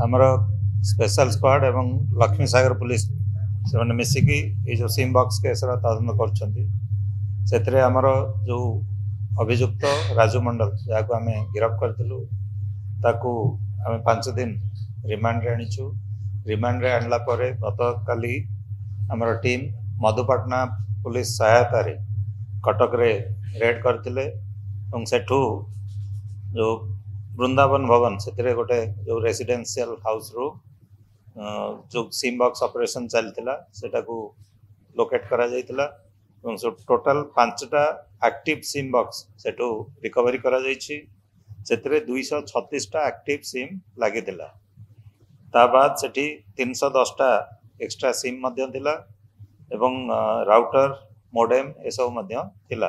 आमर special squad एवं लक्ष्मी सागर police से मैंने मिसिकी ये जो सिम बॉक्स केस तदंत कर आमर जो अभियुक्त राजू मंडल जहाँ आम गिरफ्त करूँ ताकू आम 5 दिन रिमांड आणीचु। रिमांड आणला गत काली आमर टीम मधुपाटना पुलिस सहायता रे कटक रे रेड करते सेठू जो वृंदावन भवन से गोटे जो रेसिडेंशियल हाउस रू जो सिम बॉक्स ऑपरेशन चलता लोकेट करा जाइतिला टोटल 5टा एक्टिव सिम बॉक्स सेठू रिकवरी करा जाइछि। सेतरे 236टा एक्टिव सिम लागितिला। ता बाद सेठी 310टा एक्स्ट्रा सिम मध्य थिला एवं राउटर मोडेम ए सब मध्य थिला।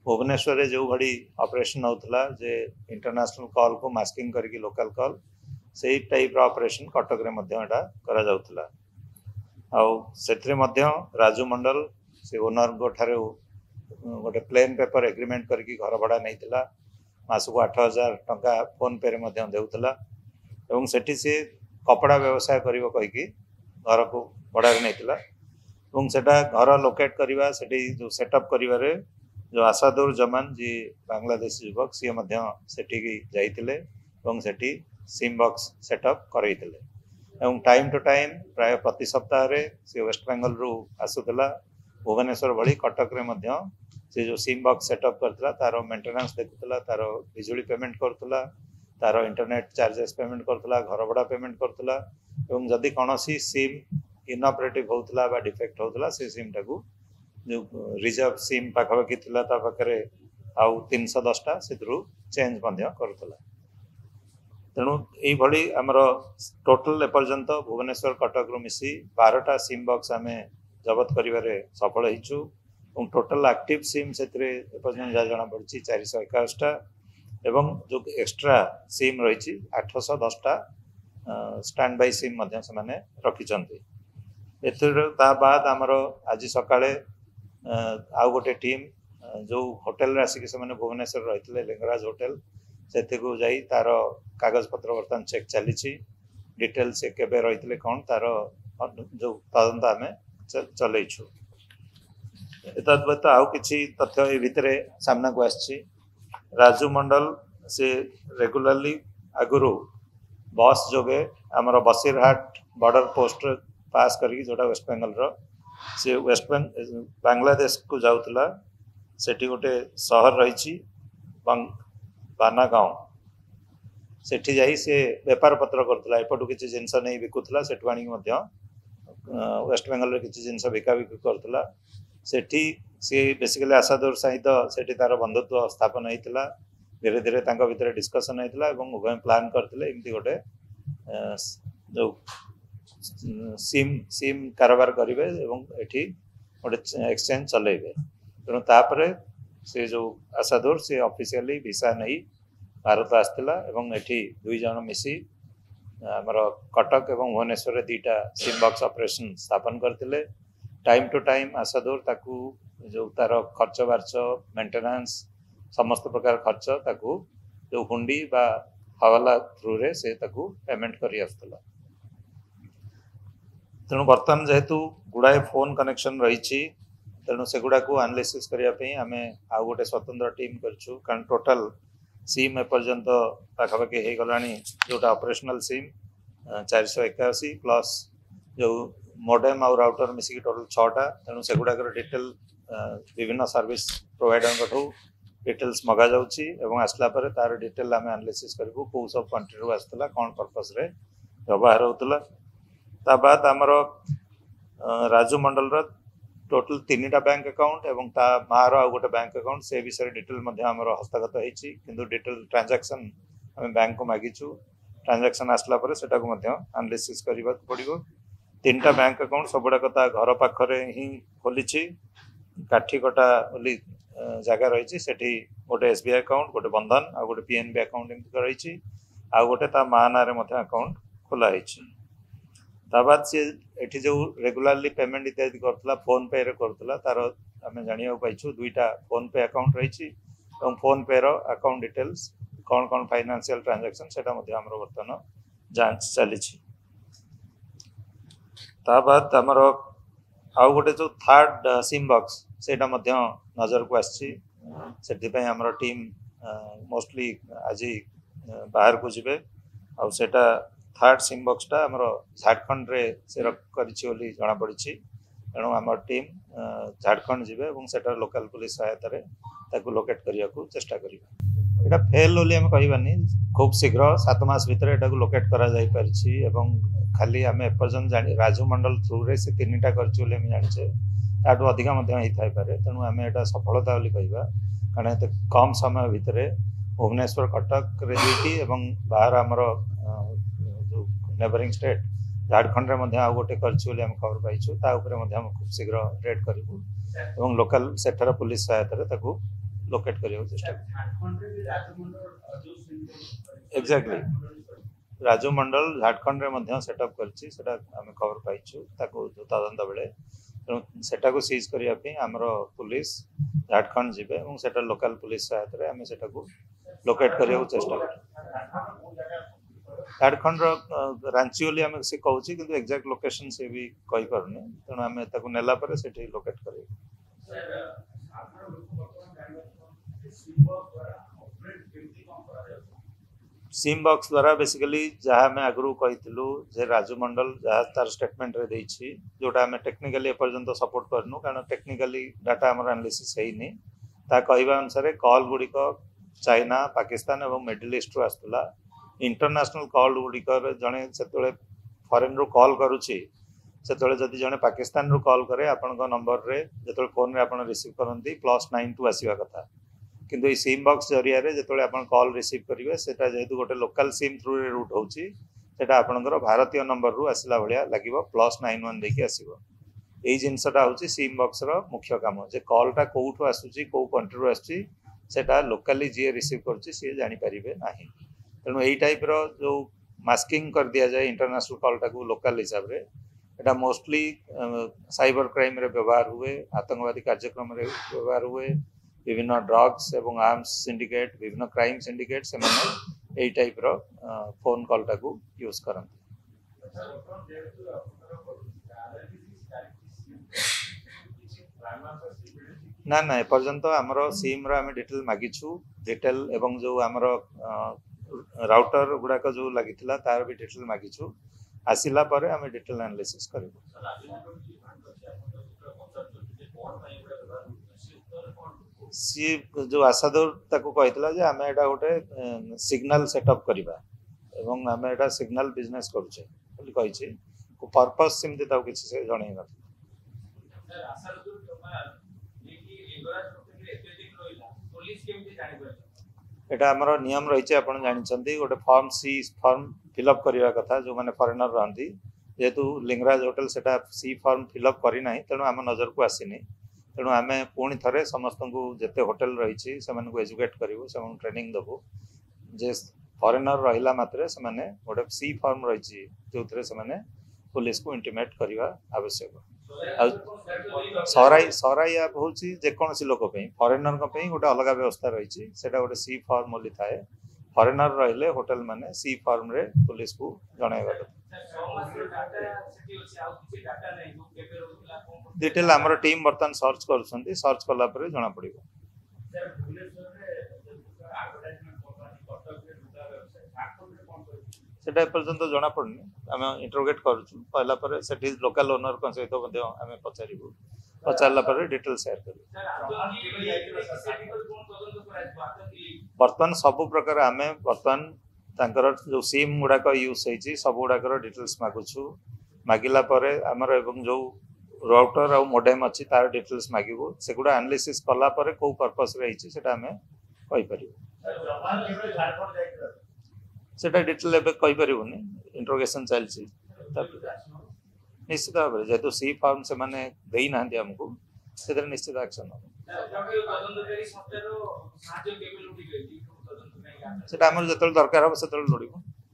भुवनेश्वर जो घड़ी ऑपरेशन होता जे इंटरनेशनल कॉल को मास्किंग करके लोकल कॉल से टाइप ऑपरेशन कटक रे मध्य एटा करा जाउतला। सेतरे मध्य राजू मंडल से ओनर गोठारे गोटे प्लेन पेपर एग्रीमेंट करके घर भड़ा नहीं मासक 8,000 टंका फोन पे रे मध्य देउतला एवं सेठी से कपड़ा व्यवसाय करिवो कहिकी घर को भड़ा नहीं एवं सेटा घर लोकेट करवा सेठी जो सेटअप करिवारे जो आसादुर जमान जी बांग्लादेशी युवक सी सेठी जाइतिले एवं सेठी सिम बॉक्स सेटअप करैतिले एवं टाइम टू टाइम प्राय प्रति सप्ताह रे से वेस्ट बेंगल रू आसुतला। भुवनेश्वर भली कटक रे मध्य से जो सिम बॉक्स सेटअप करतला तारो मेंटेनेंस देखुतला, तारो बिजुली पेमेंट करतला, तारो इंटरनेट चार्जेस पेमेंट करतला, घर भड़ा पेमेंट करतला एवं जदि कोनोसी सिम इनऑपरेटिव होतला बा डिफेक्ट होतला से सिम टाकू जो रिजर्व सिम पाखापाखि थिला ता पाखरे आउ 310टा सेथरु चेंज मध्य करतला। तेणु यही आमर टोटल एपर्यंत भुवनेश्वर कटक रु मिसी 12टा सिम बॉक्स आम जबत करिवारे सफल होइछु और टोटल एक्टिव सिम से एपर्यंत जहाँ जना पड़ी 421टा एवं जो एक्स्ट्रा सिम रही 810टा स्टैंड बाय सिम से रखिंट। ता बाद आमर आज सकाळे आउ गोटे टीम जो होटेल आसिक से भुवनेश्वर रही लिंगराज होटेल से जाई तार कागज पत्र बर्तमान चेक चली डिटेल से केबे रही कौन तार जो तदंत आम चलैछु। तद्वत आउ किछि तथ्य ए भितरे सामना को आछि। राजू मंडल से रेगुलरली आगुरु बस जोगे आमर बसीरहाट बॉर्डर पोस्ट पास करी जोटा वेस्ट बेंगल रो से वेस्ट बांग्लादेश को जाउतला। सेठी गोटे शहर रही बानागांव सेठी जाई से व्यापार पत्र करतला एपटू किछि जिंस नहीं बिकुतला सेठू आनी वेस्ट बेंगल रे किछि जिंस बिका बिकी करतला। सेठी से बेसिकली आसादुर सहित सेठी तार बंधुत्व स्थापन होइतला। धीरे धीरे तांका भितर डिस्कशन होइतला एवं उभय प्लान करतले एमती गोटे जो सिम कारोबार करेंगे एवं एठी गोटे एक्सचेंज चलेबे। तेणु तापरे से जो आसादुर से ऑफिशियली वीसा नहीं भारत आसला एवं एठी 2 जन मिसी आमर कटक एवं भुवनेश्वर 2टा सिम बॉक्स ऑपरेशन स्थापन करते। टाइम टू टाइम आसादुर ताकू जो तार खर्च बार्च मेंटेनेंस समस्त प्रकार खर्च ताकू जो हुंडी बा हवाला थ्रू रे से ताकू पेमेंट करी आसला। तेणु बर्तमान जेहेतु गुड़ाए फोन कनेक्शन रही तेणु से गुड़ा को एनालिसिस करने आम आउ गोटे स्वतंत्र टीम करूँ कारण टोटल सिम एपर्यंत पाखापाखि हो गला जोटा ऑपरेशनल सिम 481 प्लस जो मोडेम आउ राउटर मिसिकी टोटल 6टा। तेणु से गुड़ाक डिटेल विभिन्न सर्विस प्रोवाइडर डिटेल्स मगा जाउची एवं आसला पर तार डिटेल आम एनालिसिस करूँ कौ सब कंट्री रू आसला कौन पर्पस रे व्यवहार होता। ता बाद आमर राजू मंडल टोटल 3टा बैंक अकाउंट एवं ता मार आउ गोटे बैंक अकाउंट से विषय डिटेल हस्तगत होती किंतु डिटेल ट्रांजैक्शन आम बैंक को मागिचु। ट्रांजैक्शन आसला पर सेटा को एनालिसिस करबा पड़िबो। 3टा बैंक अकाउंट सबुड़ाक ता घर पाखरे ही खोली काठीकटा बोली जगह रही सेठी गोटे SBI अकाउंट गोटे बंधन आ गोटे PNB अकाउंट एमती रही आ गोटे ता मा ना अकाउंट खोला होती। ताबाद सी एठी जो रेगुलरली पेमेंट इत्यादि करतला फोन पे रे करतला तार आम जानिया पाइछु 2टा फोन पे अकाउंट रही फोन पे रो अकाउंट डिटेल्स कौन कौन फाइनेंशियल ट्रांजैक्शन सेटा मध्ये हमरो वर्तमान जांच चली बाद आमर आउ गोटे जो थर्ड सिम बॉक्स सेटा मध्य नजर को आसी आमर टीम मोस्टली आज बाहर को जिबे आउ सेटा थर्ड सिम बॉक्सटा आमर झारखंड रे से करी जना पड़ी तेणु आम टीम झारखंड जिबे और सेटा लोकल पुलिस सहायता लोकेट करने को चेष्टा करिबा। एटा फेल बोली आम कहबानी खूब शीघ्र 7 मास भितर एटा लोकेट करा जाई परिछि एवं खाली आम एपर्यंत जानी राजू मंडल थ्रू रे से 3टा करछि बोली हम जानिछे ताटू अधिक मध्य होई थाई पारे तेणु आम एटा सफलता बोली कहबा कारण एते कम समय भितर भुवनेश्वर कटक रे दुईटी एवं बाहर आमर जो नेबरिंग स्टेट झारखंड रे आउ गोटे करछि हम खबर पाइछु ता ऊपर हम खूब शीघ्र रेड करिबु एवं लोकल सेक्टर पुलिस सहायता ताकू लोकेट करियो चेष्टा एग्जैक्टली राजू मंडल झारखंड रे सेटअप करछि सेटा हम खबर पाइछु ताकू तदंत बेले सेटा को सीज करिया पे हमर पुलिस झारखंड जिबे एवं सेटा लोकल पुलिस सहायता रे हम सेटा को लोकेट करियो चेष्टा करियो। झारखंड रांची बोली आम से कहूँ कि एक्जाक्ट लोकेशन से भी कही पारने तेणु आम नेला पर सेठी लोकेट कर सिम बॉक्स द्वारा बेसिकली जहाँ आम आगु कही राजू मंडल जहाँ तार स्टेटमेंट रे देछि जोटा आम टेक्निकली एपर्यंत सपोर्ट करनु कारण टेक्निकली डाटा आम एनालिसिस होइनी ता कहवा अनुसार कॉल गुड़िक चाइना पाकिस्तान और मिडिल ईस्ट रु आसुला इंटरनेशनल कॉल गुड़िकर जड़े से फॉरेन रु कॉल करुच्ची से जदि जड़े पाकिस्तान रु कॉल करे आपण नंबर रे जो फोन रे आपण रिसीव करती +92 आसवा कथा किंतु ये सिम बॉक्स जरिया जो आप कॉल रिसीव करेंगे सेटा जेहेतु गोटे लोकल सिम थ्रू रे रूट होची सेटा आपणकर भारतीय नंबर रु आसला भाया लगे +91 देखिए आसो यही जिनसटा हूँ सिम बॉक्स रो मुख्य काम जे कॉलटा कौटू आसूची कौ कंट्री रू आसूची सेटा लोकाली जी रिसीव करुच्ची सी जानीपारे ना तेणु यही टाइप रो जो मास्किंग कर दिया जाए इंटरनेशनल कॉलटा को लोकल हिसाब रे एटा मोस्टली साइबर क्राइम रे व्यवहार हुए आतंकवादी कार्यक्रम रे व्यवहार हुए विभिन्न ड्रग्स एवं आर्म्स सिंडिकेट विभिन्न क्राइम सिंडिकेट से यही टाइप रो फोन कॉलटा को यूज करते ना ना एपर्यंत आमर सिम रो आम डिटेल मागिछु डिटेल एवं जो आमर राउटर गुड़ाक जो लगी तार भी डिटेल मागिछु आसिला पर आम डिटेल एनालिसिस करिबु। सी जो आशादूर ताको कहितला जे आम एटा गोटे सिग्नल सेटअप करिबा एवं आम एटा सिग्नल बिजनेस करूछे बोली कहिछि को पर्पस सिमते ताको किछि से जणै न एटा आमर नियम रही आपन जानिछंती गोटे फॉर्म सी फॉर्म फिलअप करवा कथा जो माने फॉरेनर रहंती जेहेतु लिंगराज होटल सेटा सी फॉर्म फिलअप करी नाही तेणु आम नजर को आसीनी तेणु आम पुणी थे समस्त को जिते होटेल रही एजुकेट करूँ से ट्रेनिंग देवु जे फॉरेनर रहा मात्रे से गोटे सी फॉर्म रही जो से पुलिस को इंटिमेट करने आवश्यक सराई आप हूँ जेकोसी लोक फॉरेनर गोटे अलग व्यवस्था रही गोटे सी फॉर्म बोली थाए फॉरेनर रहिले होटल माने सी फॉर्म रे पुलिस को जणाइबा डिटेल आमर टीम बर्तमान सर्च कर सर्च कला पर जना पड़िबो सेटा पर्यंत जना पड़नी आम इंटरोगेट करूछु पहला पर सेठी लोकल ओनर को सहित मध्ये आम पचारिबु पचारला पर डिटेल शेयर करू बर्तमान सब प्रकार आम बर्तमान तांकर जो सिम गुड़ाक यूज होती सब गुड़ाक डिटेल्स मागुछु मागिला परे आमर एवं जो राउटर आ मोडेम अच्छी तार डिटेल्स मागिबु सेगुडा एनालिसिस कला परे को पर्पस रे हिची सेटा हमें कहि परिबु सेटा डिटेल एबे कहि परिबुनी इंट्रोगेशन चलछि निश्चित भाव जेहेतु सी फॉर्म से माने देई नांदी हमको सेदर निश्चित एक्शन सेटा हमर जतल दरकार हो सेतल लोडी